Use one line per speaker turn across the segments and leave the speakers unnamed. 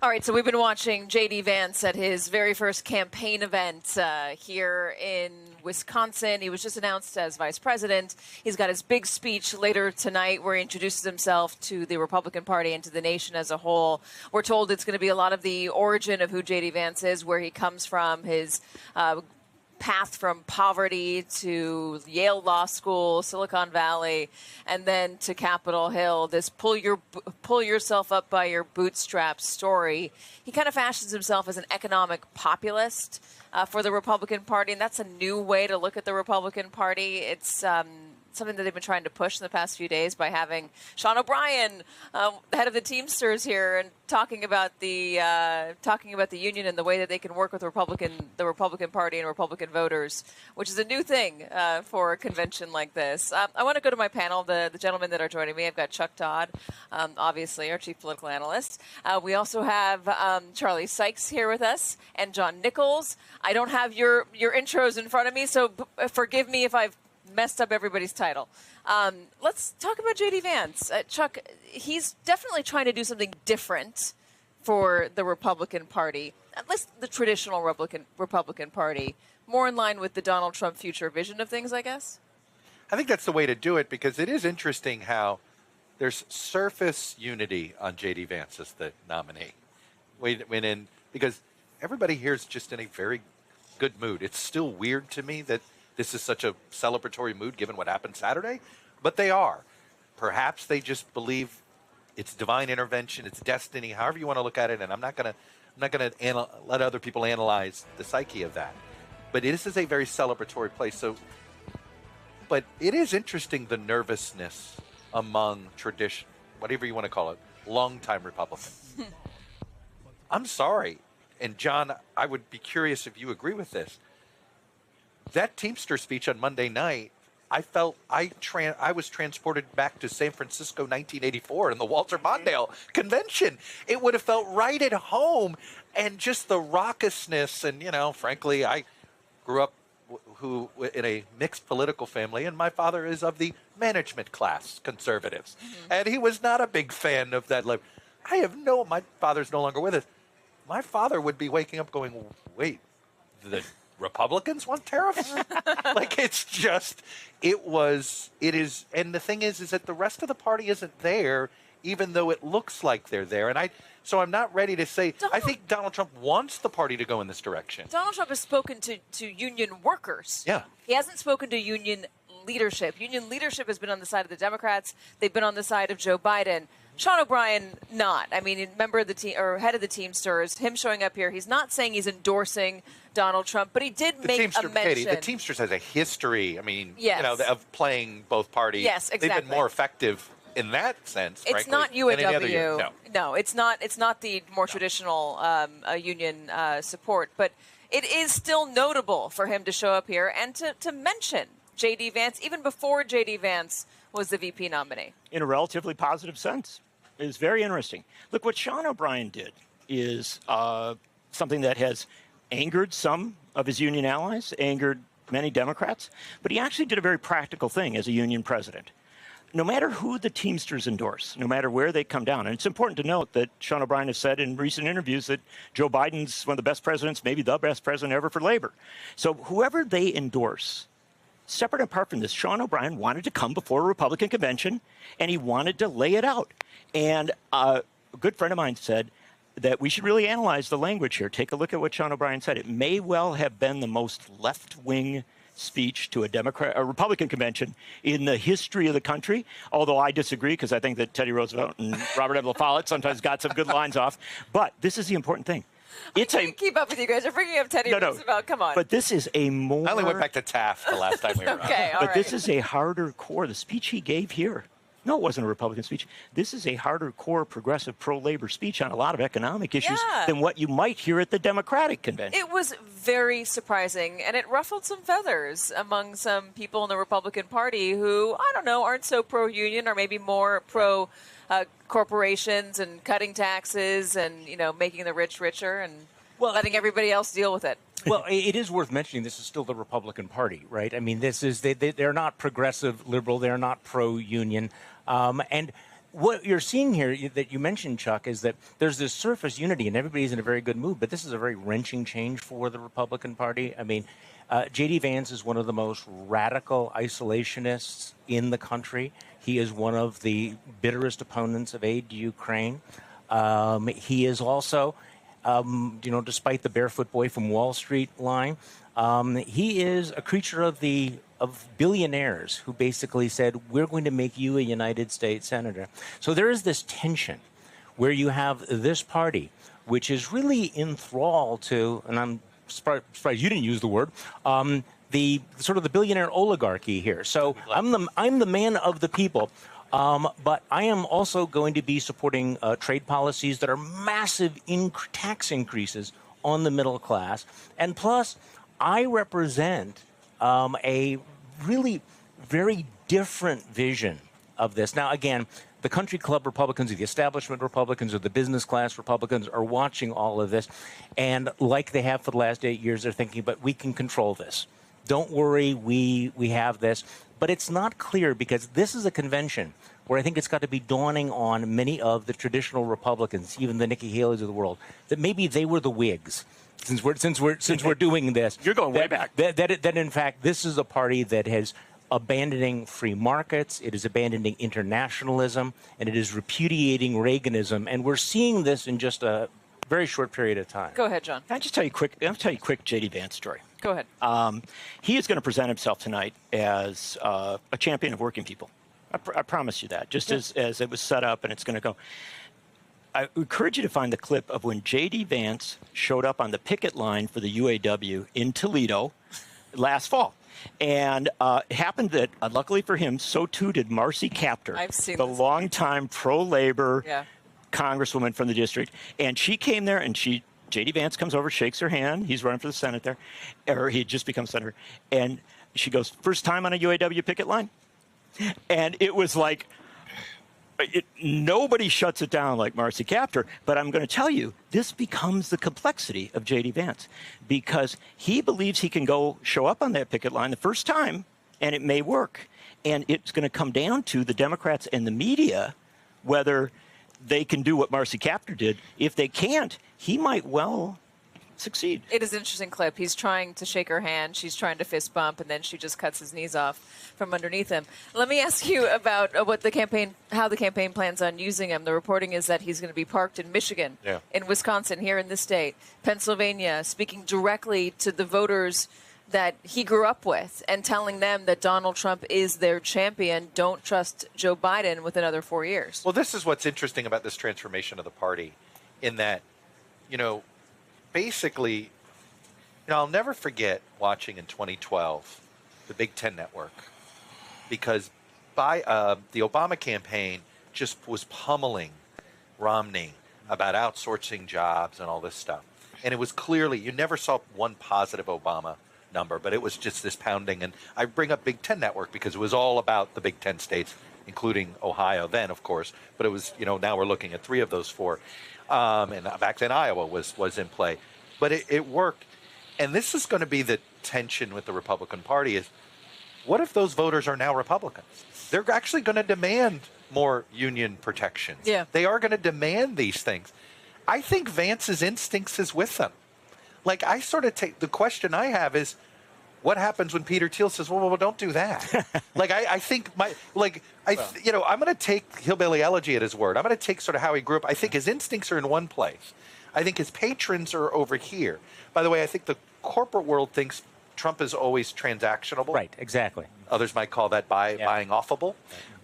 All right, so we've been watching J.D. Vance at his very first campaign event here in Wisconsin. He was just announced as vice president. He's got his big speech later tonight where he introduces himself to the Republican Party and to the nation as a whole. We're told it's going to be a lot of the origin of who J.D. Vance is, where he comes from, his path from poverty to Yale Law School, Silicon Valley, and then to Capitol Hill, this pull yourself up by your bootstraps story. He kind of fashions himself as an economic populist for the Republican Party, and that's a new way to look at the Republican Party. It's something that they've been trying to push in the past few days by having Sean O'Brien, head of the Teamsters, here and talking about the union and the way that they can work with the Republican Party and Republican voters, which is a new thing for a convention like this. I want to go to my panel, the gentlemen that are joining me. I've got Chuck Todd, obviously our chief political analyst. We also have Charlie Sykes here with us and John Nichols. I don't have your intros in front of me, so forgive me if I've messed up everybody's title. Let's talk about J.D. Vance. Chuck, he's definitely trying to do something different for the Republican Party, at least the traditional Republican Party, more in line with the Donald Trump future vision of things, I guess?
I think that's the way to do it, because it is interesting how there's surface unity on J.D. Vance as the nominee. Because everybody here is just in a very good mood. It's still weird to me that this is such a celebratory mood given what happened Saturday, but they are. Perhaps they just believe it's divine intervention, it's destiny, however you want to look at it, and I'm not going to let other people analyze the psyche of that. But this is a very celebratory place. But it is interesting, the nervousness among tradition, whatever you want to call it, longtime Republicans. I'm sorry, and John, I would be curious if you agree with this. That Teamster speech on Monday night, I felt I was transported back to San Francisco 1984 in the Walter Mondale convention. It would have felt right at home, and just the raucousness. And, frankly, I grew up in a mixed political family, and my father is of the management class conservatives. Mm-hmm. And he was not a big fan of that. My father's no longer with us. My father would be waking up going, wait, the Republicans want tariffs? It is. And the thing is that the rest of the party isn't there, even though it looks like they're there. And so I'm not ready to say, I think Donald Trump wants the party to go in this direction.
Donald Trump has spoken to union workers.
Yeah.
He hasn't spoken to union leadership. Union leadership has been on the side of the Democrats. They've been on the side of Joe Biden. Sean O'Brien, not. I mean, member of the team or head of the Teamsters, him showing up here, he's not saying he's endorsing Donald Trump, but he did make a mention.
Katie, the Teamsters has a history,
yes,
of playing both parties.
Yes, exactly.
They've been more effective in that sense,
It's
frankly,
not UAW.
than any other union.
No, it's not. It's not the more traditional union support, but it is still notable for him to show up here and to mention J.D. Vance, even before J.D. Vance was the VP nominee.
In a relatively positive sense. It is very interesting. Look, what Sean O'Brien did is something that has angered some of his union allies, angered many Democrats, but he actually did a very practical thing as a union president. No matter who the Teamsters endorse, no matter where they come down, and it's important to note that Sean O'Brien has said in recent interviews that Joe Biden's one of the best presidents, maybe the best president ever for labor. So whoever they endorse, separate and apart from this, Sean O'Brien wanted to come before a Republican convention, and he wanted to lay it out. And a good friend of mine said that we should really analyze the language here. Take a look at what Sean O'Brien said. It may well have been the most left-wing speech to a Republican convention in the history of the country, although I disagree because I think that Teddy Roosevelt and Robert M. La Follette sometimes got some good lines off. But this is the important thing.
I can't keep up with you guys. You're bringing up Teddy Roosevelt. Come on.
But this is a more...
I only went back to Taft the last time we were
okay,
on.
But this is a harder core. The speech he gave here, no, it wasn't a Republican speech. This is a harder core, progressive, pro-labor speech on a lot of economic issues than what you might hear at the Democratic convention.
It was very surprising, and it ruffled some feathers among some people in the Republican Party who, I don't know, aren't so pro-union or maybe more pro corporations and cutting taxes and, making the rich richer and letting everybody else deal with it.
Well, it is worth mentioning this is still the Republican Party, right? I mean, they're not progressive liberal. They're not pro-union. And what you're seeing here that you mentioned, Chuck, is that there's this surface unity and everybody's in a very good mood, but this is a very wrenching change for the Republican Party. I mean, J.D. Vance is one of the most radical isolationists in the country. He is one of the bitterest opponents of aid to Ukraine. He is also, despite the barefoot boy from Wall Street line, he is a creature of billionaires who basically said, we're going to make you a United States senator. So there is this tension where you have this party, which is really enthralled to, and I'm surprised you didn't use the word, the sort of the billionaire oligarchy here. So I'm the man of the people. But I am also going to be supporting trade policies that are massive tax increases on the middle class. And plus, I represent a really very different vision of this. Now, again, the country club Republicans, or the establishment Republicans, or the business class Republicans are watching all of this. And like they have for the last 8 years, they're thinking, but we can control this. Don't worry, we have this. But it's not clear because this is a convention where I think it's got to be dawning on many of the traditional Republicans, even the Nikki Haley's of the world, that maybe they were the Whigs. Since we're doing this,
you're going way back.
That in fact this is a party that has abandoning free markets, it is abandoning internationalism, and it is repudiating Reaganism, and we're seeing this in just a very short period of time.
Go ahead, John.
Can I just tell you a quick J.D. Vance story?
Go ahead.
He is going to present himself tonight as a champion of working people. I promise you that, just as it was set up and it's going to go. I encourage you to find the clip of when J.D. Vance showed up on the picket line for the UAW in Toledo last fall. And it happened that, luckily for him, so too did Marcy Kaptur, the longtime pro-labor congresswoman from the district. And she came there, and J.D. Vance comes over, shakes her hand. He's running for the Senate there, or he had just become senator. And she goes, first time on a UAW picket line? And it was like, nobody shuts it down like Marcy Kaptur. But I'm going to tell you, this becomes the complexity of J.D. Vance because he believes he can go show up on that picket line the first time, and it may work. And it's going to come down to the Democrats and the media, whether they can do what Marcy Kaptur did. If they can't, he might well succeed.
It is an interesting clip. He's trying to shake her hand. She's trying to fist bump, and then she just cuts his knees off from underneath him. Let me ask you about how the campaign plans on using him. The reporting is that he's going to be parked in Michigan, in Wisconsin, here in this state, Pennsylvania, speaking directly to the voters that he grew up with and telling them that Donald Trump is their champion. Don't trust Joe Biden with another 4 years.
Well, this is what's interesting about this transformation of the party in that, basically, I'll never forget watching in 2012 the Big Ten Network because the Obama campaign just was pummeling Romney about outsourcing jobs and all this stuff. And it was clearly, you never saw one positive Obama number, but it was just this pounding. And I bring up Big Ten Network because it was all about the Big Ten states, including Ohio then, of course. But it was, now we're looking at 3 of those 4. And back then Iowa was in play. But it worked. And this is going to be the tension with the Republican Party is, what if those voters are now Republicans? They're actually going to demand more union protections.
Yeah.
They are going to demand these things. I think Vance's instincts is with them. Like, I sort of take, the question I have is, what happens when Peter Thiel says, well, don't do that? I think I'm going to take Hillbilly Elegy at his word. I'm going to take sort of how he grew up. I think his instincts are in one place. I think his patrons are over here. By the way, I think the corporate world thinks Trump is always transactionable.
Right, exactly.
Others might call that buying offable.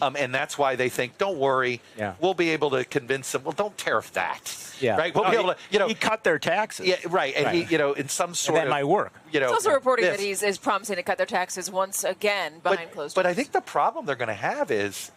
And that's why they think, don't worry, we'll be able to convince them, well, don't tariff that.
Yeah.
Right? We'll be able to,
he cut their taxes.
Yeah, right. And he, in some sort
of... that might work.
It's also reporting that he's promising to cut their taxes once again behind closed doors.
But I think the problem they're going to have is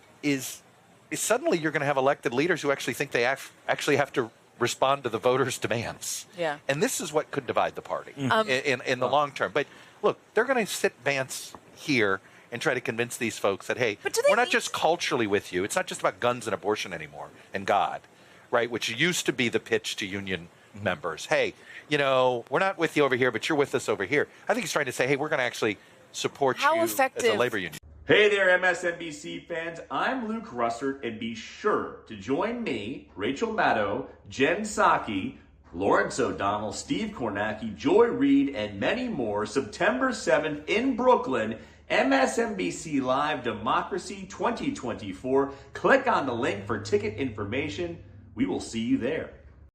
suddenly you're going to have elected leaders who actually think they actually have to respond to the voters' demands.
Yeah.
And this is what could divide the party in the long term. But look, they're going to sit Vance here and try to convince these folks that, hey, we're not just culturally with you. It's not just about guns and abortion anymore and God, right, which used to be the pitch to union members. Hey, we're not with you over here, but you're with us over here. I think he's trying to say, hey, we're going to actually support you as a labor union.
Hey there, MSNBC fans. I'm Luke Russert, and be sure to join me, Rachel Maddow, Jen Psaki, Lawrence O'Donnell, Steve Kornacki, Joy Reid, and many more September 7th in Brooklyn, MSNBC Live Democracy 2024. Click on the link for ticket information. We will see you there.